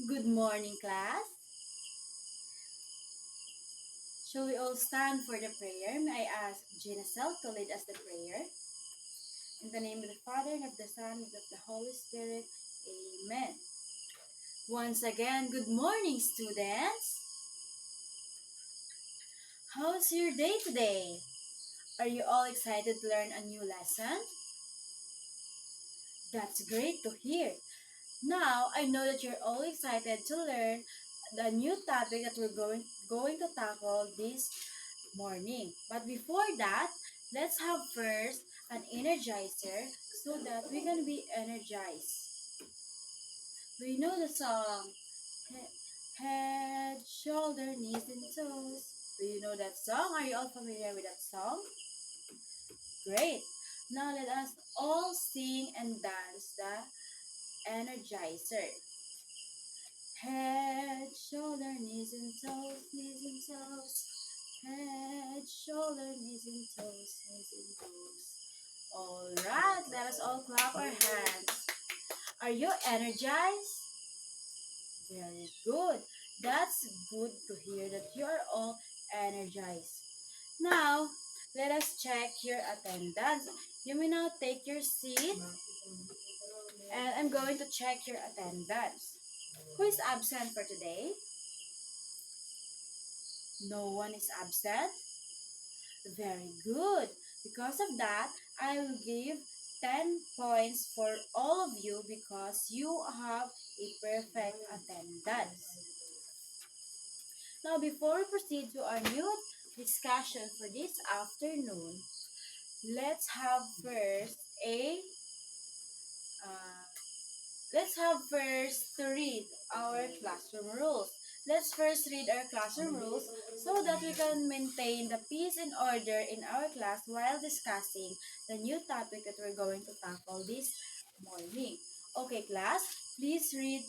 Good morning, class. Shall we all stand for the prayer? May I ask Ginasel to lead us the prayer? In the name of the Father, and of the Son, and of the Holy Spirit. Amen. Once again, good morning, students. How's your day today? Are you all excited to learn a new lesson? That's great to hear. Now, I know that you're all excited to learn the new topic that we're going to tackle this morning. But before that, let's have first an energizer so that we can be energized. Do you know the song? Head, shoulder, knees, and toes. Do you know that song? Are you all familiar with that song? Great. Now let us all sing and dance the energizer. Head, shoulder, knees and toes, knees and toes. Head, shoulder, knees and toes, knees and toes. Alright, let us all clap our hands. Are you energized? Very good. That's good to hear that you are all energized. Now, let us check your attendance. You may now take your seat and I'm going to check your attendance. Who is absent for today? No one is absent? Very good. Because of that, I will give 10 points for all of you because you have a perfect attendance. Now, before we proceed to our new discussion for this afternoon, let's have first a uh, let's have first to read our classroom rules. Let's first read our classroom rules so that we can maintain the peace and order in our class while discussing the new topic that we're going to tackle this morning. Okay, class, please read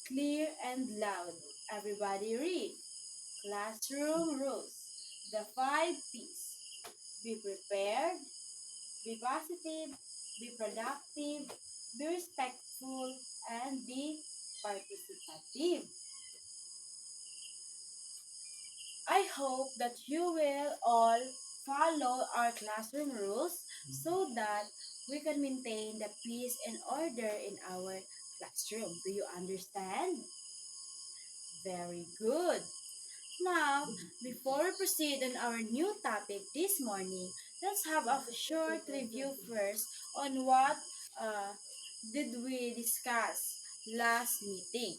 clear and loud. Everybody read. Classroom rules. The 5 P's. Be prepared, be positive, be productive, be respectful, and be participative. I hope that you will all follow our classroom rules so that we can maintain the peace and order in our classroom. Do you understand? Very good. Now, before we proceed on our new topic this morning, let's have a short review first on what uh, did we discuss last meeting.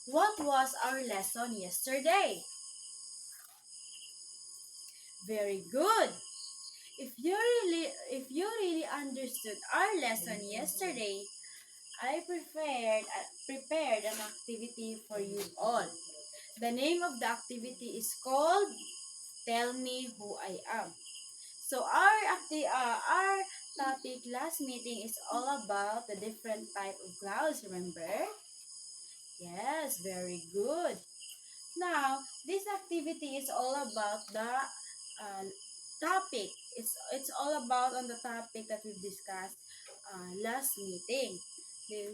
What was our lesson yesterday? Very good. If you really understood our lesson yesterday, I prepared an activity for you all. The name of the activity is called Tell Me Who I Am. So our topic last meeting is all about the different type of clouds, remember? Yes, very good. Now, this activity is all about the topic. It's all about on the topic that we've discussed last meeting.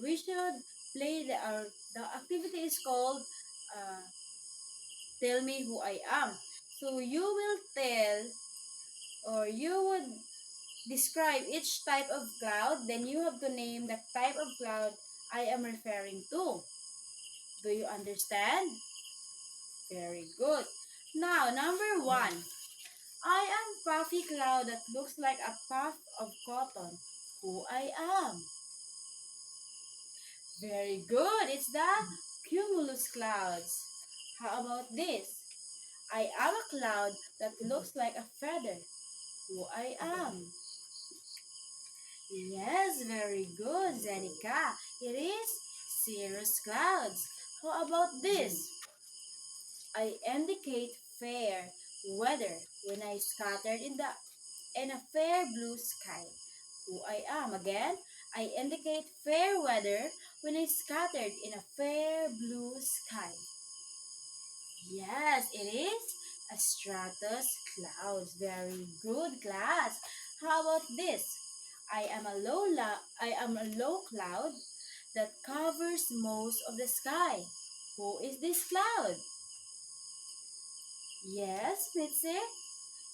We should play the activity is called uh, Tell Me Who I Am. So you will tell or you would describe each type of cloud, then you have to name the type of cloud I am referring to. Do you understand? Very good. Now, number 1. I am puffy cloud that looks like a puff of cotton. Who I am? Very good. It's the cumulus clouds. How about this? I am a cloud that looks like a feather. Who I am? Yes, very good, Zenica. It is cirrus clouds. How about this? I indicate fair weather when I scattered in a fair blue sky. Who I am again? I indicate fair weather when I scattered in a fair blue sky. Yes, it is a stratus clouds. Very good, class. How about this? I am a low cloud that covers most of the sky. Who is this cloud? Yes, Mitzi?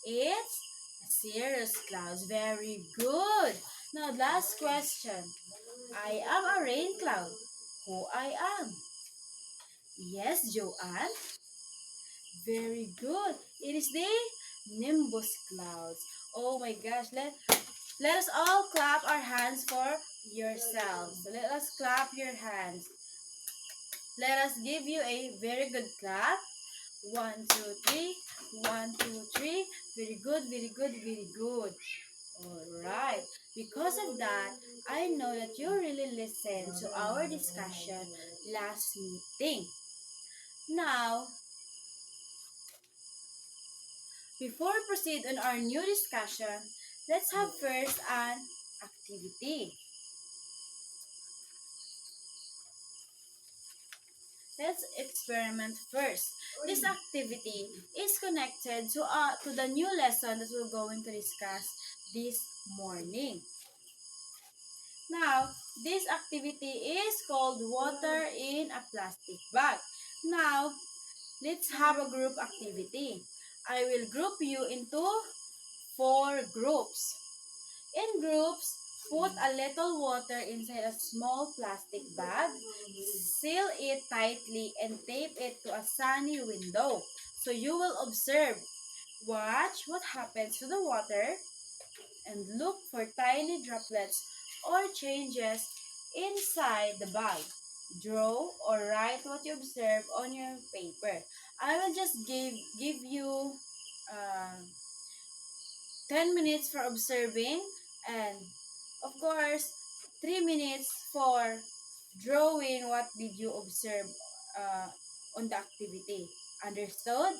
It's cirrus clouds. Very good. Now, last question. I am a rain cloud. Who I am? Yes, Joanne. Very good. It is the nimbus clouds. Oh my gosh. Let us all clap our hands for yourselves. Let us clap your hands. Let us give you a very good clap. 1, 2, 3. 1, 2, 3. Very good, very good, very good. Alright. Because of that, I know that you really listened to our discussion last meeting. Now, before we proceed on our new discussion, let's have first an activity. Let's experiment first. This activity is connected to the new lesson that we're going to discuss this morning. Now, this activity is called water in a plastic bag. Now, let's have a group activity. I will group you into 4 groups. In groups, put a little water inside a small plastic bag, seal it tightly, and tape it to a sunny window. So you will observe, watch what happens to the water, and look for tiny droplets or changes inside the bag. Draw or write what you observe on your paper. I will just give you uh, 10 minutes for observing, and of course 3 minutes for drawing what did you observe uh, on the activity. Understood?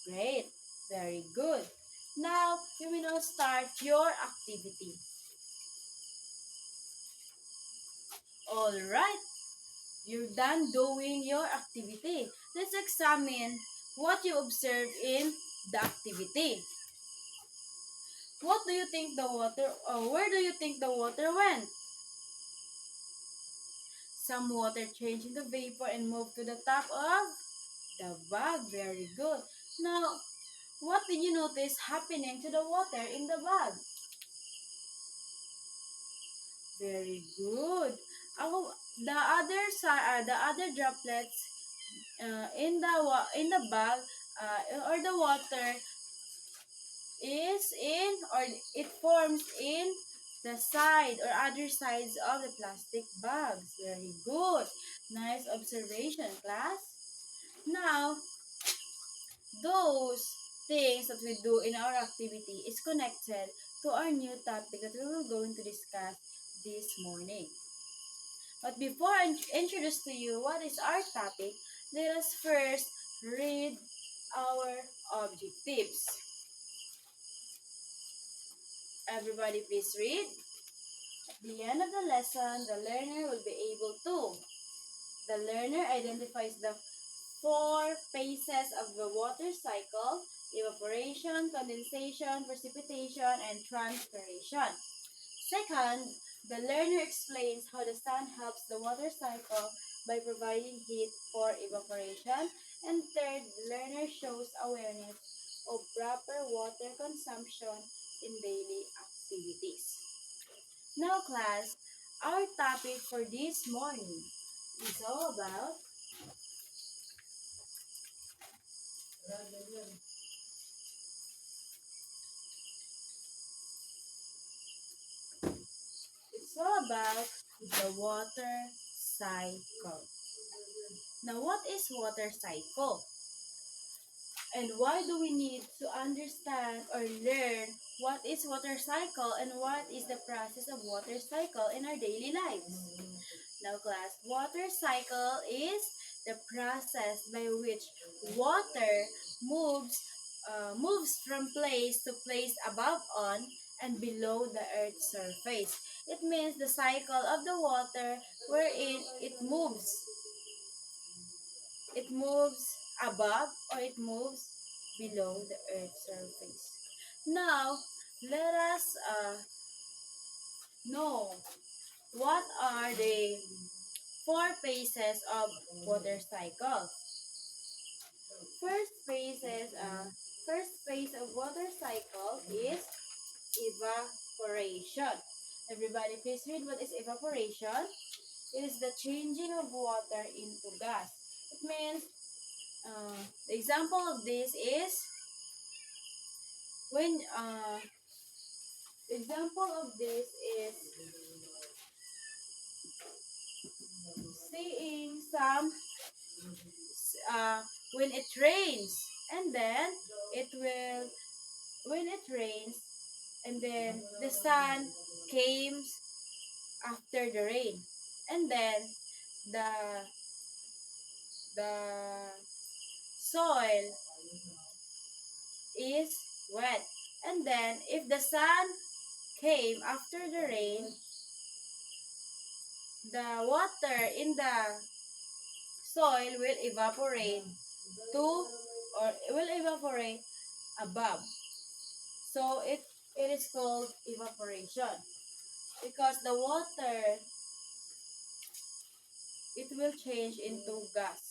Great. Very good. Now you will now start your activity. Alright, you're done doing your activity. Let's examine what you observe in the activity. What do you think the water, or where do you think the water went? Some water changed into vapor and moved to the top of the bag. Very good. Now, what did you notice happening to the water in the bag? Very good. The other side, the other droplets in the bag or the water is in, or it forms in the side or other sides of the plastic bags. Very good. Nice observation, class. Now, those things that we do in our activity is connected to our new topic that we will going to discuss this morning. But before I introduce to you what is our topic, let us first read our objectives. Everybody please read. At the end of the lesson, the learner will be able to. The learner identifies the 4 phases of the water cycle: evaporation, condensation, precipitation, and transpiration. Second, the learner explains how the sun helps the water cycle by providing heat for evaporation. And third, the learner shows awareness of proper water consumption in daily activities. Now, class, our topic for this morning is all about the water cycle. Now, what is water cycle? And why do we need to understand or learn what is water cycle and what is the process of water cycle in our daily lives? Now class, water cycle is the process by which water moves from place to place above, on, and below the earth's surface. It means the cycle of the water wherein it moves above or it moves below the earth's surface. Now, let us know what are the 4 phases of water cycle? First phases, first phase of water cycle is evaporation. Everybody, please read what is evaporation. It is the changing of water into gas. It means, the example of this is when, the example of this is seeing some, when it rains, and then it will, when it rains, and then the sun came after the rain, and then the the soil is wet, and then if the sun came after the rain, the water in the soil will evaporate to, or it will evaporate above. So it is called evaporation, because the water, it will change into gas.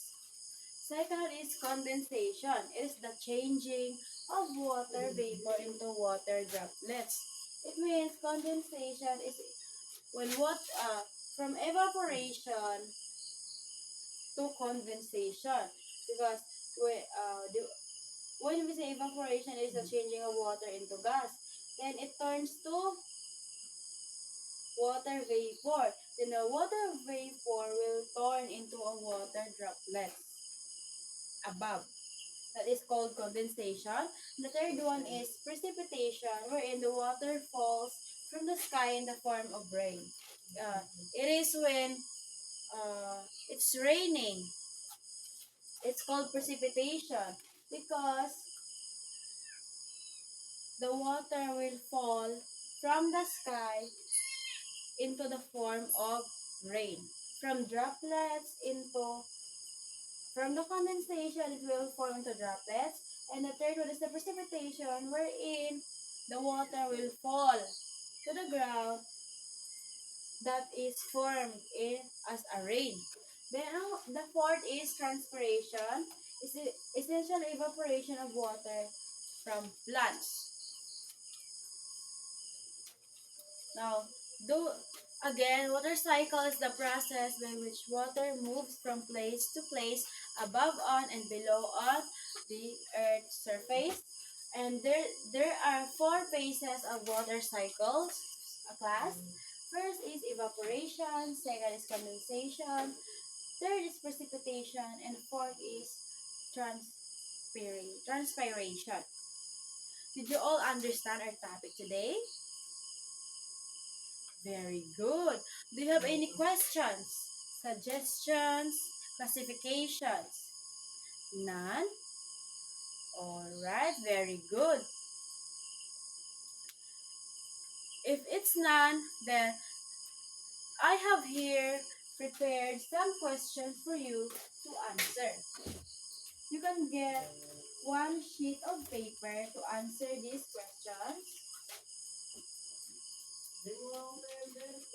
Second is condensation. It is the changing of water vapor into water droplets. It means condensation is when what, from evaporation to condensation, because when we say evaporation is the changing of water into gas, then it turns to water vapor. Then the water vapor will turn into a water droplet above. That is called condensation. The third one is precipitation, wherein the water falls from the sky in the form of rain. Uh, it is when, it's raining. It's called precipitation because the water will fall from the sky into the form of rain. From droplets into, from the condensation, it will form into droplets. And the third one is the precipitation, wherein the water will fall to the ground that is formed as a rain. Then the fourth is transpiration, is the essential evaporation of water from plants. Now, do again, water cycle is the process by which water moves from place to place, above, on, and below on the Earth's surface. And there are 4 phases of water cycles, a class. First is evaporation, second is condensation, third is precipitation, and fourth is transpiration. Did you all understand our topic today? Very good. Do you have any questions, suggestions, classifications? None? Alright, very good. If it's none, then I have here prepared some questions for you to answer. You can get 1 sheet of paper to answer these questions.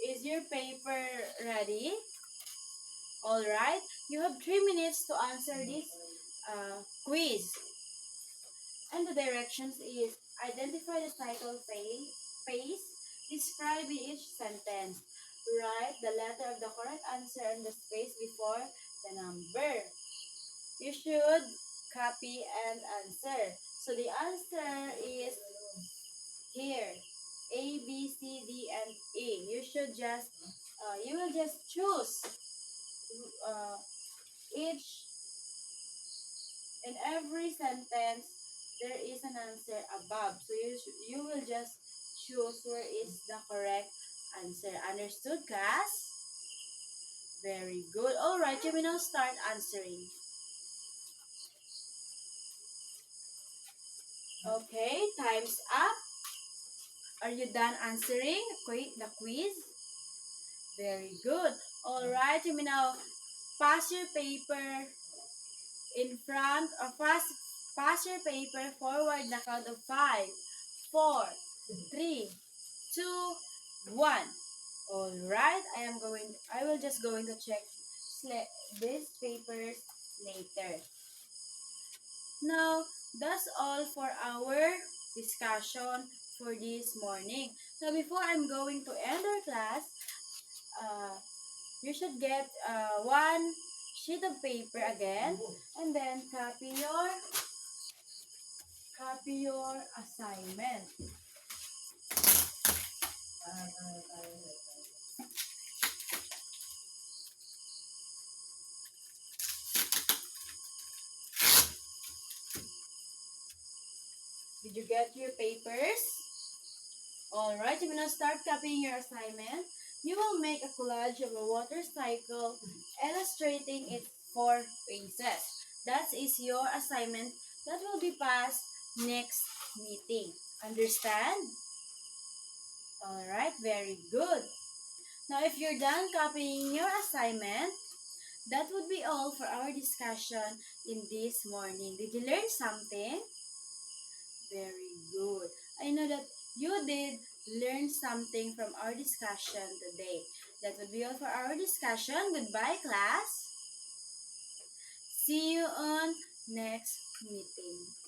Is your paper ready? Alright, you have 3 minutes to answer this quiz. And the directions is identify the cycle phase, describe in each sentence, write the letter of the correct answer in the space before the number. You should copy and answer. So the answer is here. A, B, C, D, and E. You should just, you will just choose each, in every sentence, there is an answer above. So you will just choose where is the correct answer. Understood, class? Very good. Alright, you will now start answering. Okay, time's up. Are you done answering the quiz? Very good. Alright, you may now pass your paper in front, or pass your paper forward the count of 5, 4, 3, 2, 1. Alright, I will just going to check these papers later. Now, that's all for our discussion for this morning. So before I'm going to end our class, uh, you should get one sheet of paper again, and then copy your assignment. Did you get your papers? Alright, you're gonna start copying your assignment. You will make a collage of a water cycle illustrating its four phases. That is your assignment that will be passed next meeting. Understand? Alright, very good. Now, if you're done copying your assignment, that would be all for our discussion in this morning. Did you learn something? Very good. I know that you did learn something from our discussion today. That would be all for our discussion. Goodbye, class. See you on next meeting.